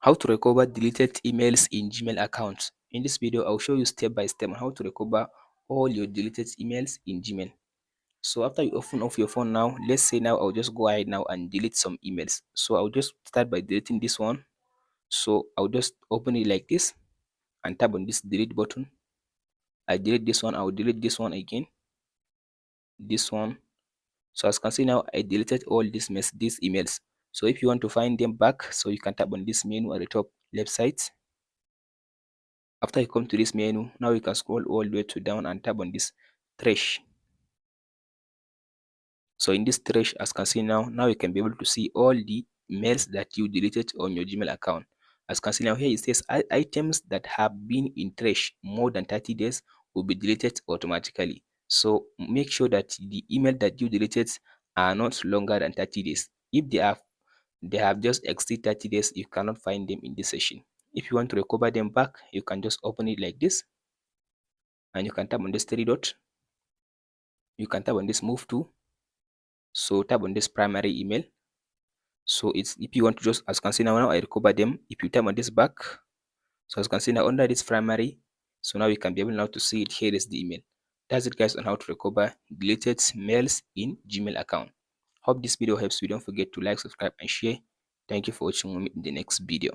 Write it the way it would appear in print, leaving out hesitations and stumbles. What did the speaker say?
How to recover deleted emails in Gmail account. In this video, I'll show you step by step on how to recover all your deleted emails in Gmail. So after you open up your phone now, let's say now I'll just go ahead now and delete some emails. So I'll just start by deleting this one. So I'll just open it like this and tap on this delete button. I delete this one, I'll delete this one again, this one. So as you can see now, I deleted all these emails. So if you want to find them back, so you can tap on this menu at the top left side. After you come to this menu, now you can scroll all the way to down and tap on this trash. So in this trash, as you can see now you can be able to see all the mails that you deleted on your Gmail account. As you can see now here, it says items that have been in trash more than 30 days will be deleted automatically. So make sure that the email that you deleted are not longer than 30 days. If they have just exceeded 30 days, you cannot find them in this session. If you want to recover them back, you can just open it like this and you can tap on this three dot. You can tap on this move to. So tap on this primary email. So it's if you want to just, as you can see now I recover them. If you tap on this back, so as you can see now under this primary, so now you can be able now to see it. Here is the email. That's it guys on how to recover deleted mails in Gmail account. Hope this video helps you. Don't forget to like, subscribe and share. Thank you for watching. We'll meet in the next video.